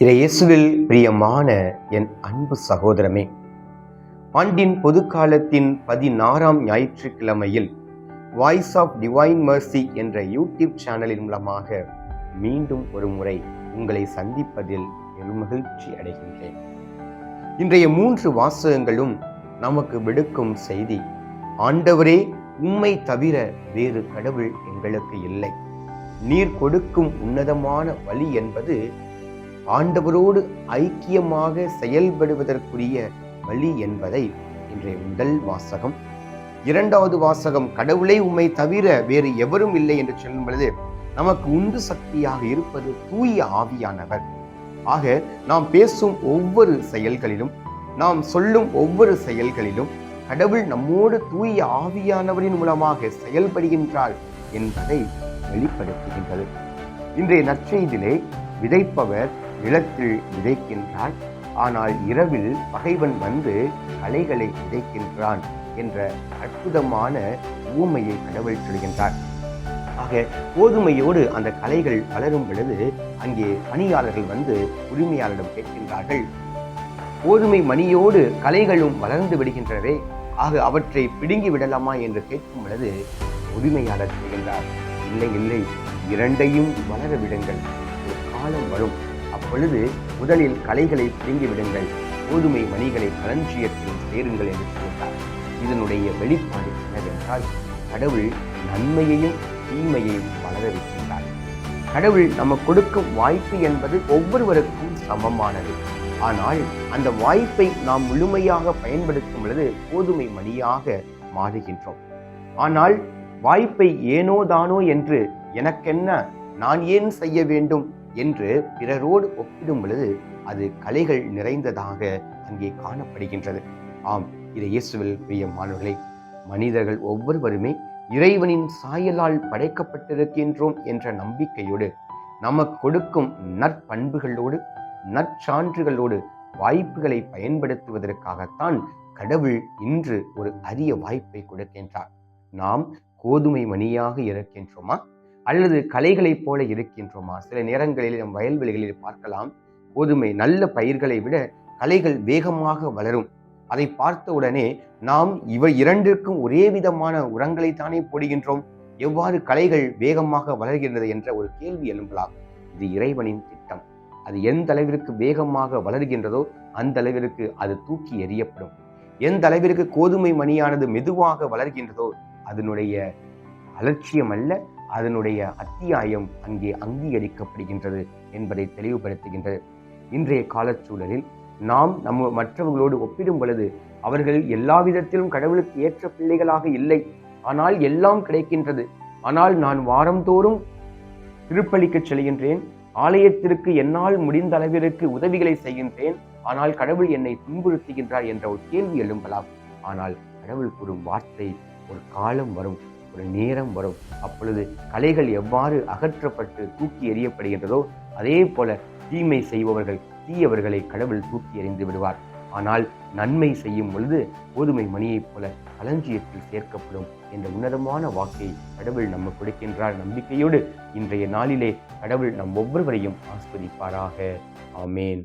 இயேசுவில் பிரியமான என் அன்பு சகோதரமே, ஆண்டின் பொதுக்காலத்தின் 16ஆம் ஞாயிற்றுக்கிழமையில் வாய்ஸ் ஆஃப் டிவைன் மெர்சி என்ற யூடியூப் சேனலின் மூலமாக மீண்டும் ஒரு முறை உங்களை சந்திப்பதில் மகிழ்ச்சி அடைகின்றேன். இன்றைய 3 வாசகங்களும் நமக்கு விடுக்கும் செய்தி, ஆண்டவரே, உம்மை தவிர வேறு கடவுள் எங்களுக்கு இல்லை. நீர் கொடுக்கும் உன்னதமான வழி என்பது ஆண்டவரோடு ஐக்கியமாக செயல்படுவதற்குரிய வழி என்பதை இன்றைய முதல் வாசகம். 2வது வாசகம், கடவுளை உம்மை தவிர வேறு எவரும் இல்லை என்று சொல்லும் பொழுது நமக்கு உந்து சக்தியாக இருப்பது தூய ஆவியானவர். ஆக நாம் பேசும் ஒவ்வொரு செயல்களிலும், நாம் சொல்லும் ஒவ்வொரு செயல்களிலும் கடவுள் நம்மோடு தூய ஆவியானவரின் மூலமாக செயல்படுகின்றார் என்பதை வெளிப்படுத்துகின்றது. இன்றைய நற்செய்தியிலே விதைப்பவர் நிலத்தில் விதைக்கின்றார், ஆனால் இரவில் பகைவன் வந்து களைகளை விதைக்கின்றான் என்ற அற்புதமான உவமையை கடவுள் சொல்கின்றார். ஆக கோதுமையோடு அந்த களைகள் வளரும் பொழுது அங்கே பணியாளர்கள் வந்து உரிமையாளரிடம் கேட்கின்றார்கள், கோதுமை மணியோடு களைகளும் வளர்ந்து விடுகின்றனவே, ஆக அவற்றை பிடுங்கி விடலாமா என்று கேட்கும் பொழுது உரிமையாளர் செய்கின்றார், இல்லை இல்லை, இரண்டையும் வளர விடுங்கள், ஒரு காலம் வரும், அப்பொழுது முதலில் களைகளை பிடுங்கி விடுங்கள், கோதுமை மணிகளை களஞ்சியத்தில் சேருங்கள் என்று சொல்கிறார். இதனுடைய வெளிப்பாடு என்னவென்றால், கடவுள் நன்மையையும் தீமையையும் வளர வைக்கின்றார். கடவுள் நம்ம கொடுக்கும் வாய்ப்பு என்பது ஒவ்வொருவருக்கும் சமமானது. ஆனால் அந்த வாய்ப்பை நாம் முழுமையாக பயன்படுத்தும் பொழுது கோதுமை மணியாக மாறுகின்றோம். ஆனால் வாய்ப்பை ஏனோ தானோ என்று, எனக்கென்ன, நான் ஏன் செய்ய வேண்டும் என்று பிறரோடு ஒப்பிடும் பொழுது அது களைகள் நிறைந்ததாக அங்கே காணப்படுகின்றது. ஆம், இது இயேசுவில் பிரியமானவர்களே, மனிதர்கள் ஒவ்வொருவருமே இறைவனின் சாயலால் படைக்கப்பட்டிருக்கின்றோம் என்ற நம்பிக்கையோடு நமக்கு கொடுக்கும் நற்பண்புகளோடு நற்சான்றுகளோடு வாய்ப்புகளை பயன்படுத்துவதற்காகத்தான் கடவுள் இன்று ஒரு அரிய வாய்ப்பை கொடுக்கின்றார். நாம் கோதுமை மணியாக இருக்கின்றோமா அல்லது களைகளைப் போல இருக்கின்றோமா? சில நேரங்களில் நம் வயல்வெளிகளில் பார்க்கலாம், கோதுமை நல்ல பயிர்களை விட களைகள் வேகமாக வளரும். அதை பார்த்த உடனே நாம் இரண்டிற்கும் ஒரே விதமான உரங்களை தானே போடுகின்றோம், எவ்வாறு களைகள் வேகமாக வளர்கின்றது என்ற ஒரு கேள்வி எழும்பலாம். இது இறைவனின் திட்டம். அது எந்த அளவிற்கு வேகமாக வளர்கின்றதோ அந்த அளவிற்கு அது தூக்கி எறியப்படும். எந்த அளவிற்கு கோதுமை மணியானது மெதுவாக வளர்கின்றதோ அதனுடைய அலட்சியம் அல்ல, அதனுடைய அத்தியாயம் அங்கே அங்கீகரிக்கப்படுகின்றது என்பதை தெளிவுபடுத்துகின்றது. இன்றைய காலச்சூழலில் நாம் மற்றவர்களோடு ஒப்பிடும் பொழுது அவர்கள் எல்லா விதத்திலும் கடவுளுக்கு ஏற்ற பிள்ளைகளாக இல்லை, ஆனால் எல்லாம் கிடைக்கின்றது. ஆனால் நான் வாரந்தோறும் திருப்பலிக்கு செல்கின்றேன், ஆலயத்திற்கு என்னால் முடிந்த அளவிற்கு உதவிகளை செய்கின்றேன், ஆனால் கடவுள் என்னை துன்புறுத்துகின்றார் என்ற ஒரு கேள்வி எழும்பலாம். ஆனால் கடவுள் கூறும் வார்த்தை, ஒரு காலம் வரும், ஒரு நேரம் வரும், அப்பொழுது களைகள் எவ்வாறு அகற்றப்பட்டு தூக்கி எறியப்படுகின்றதோ அதே போல தீமை செய்பவர்கள் தீயவர்களை கடவுள் தூக்கி எறிந்து விடுவார். ஆனால் நன்மை செய்யும் பொழுது கோதுமை மணியைப் போல களஞ்சியத்தில் சேர்க்கப்படும் என்ற உன்னதமான வாக்கை கடவுள் நமக்கு கொடுக்கின்றார். நம்பிக்கையோடு இன்றைய நாளிலே கடவுள் நம் ஒவ்வொருவரையும் ஆஸ்வதிப்பாராக. ஆமேன்.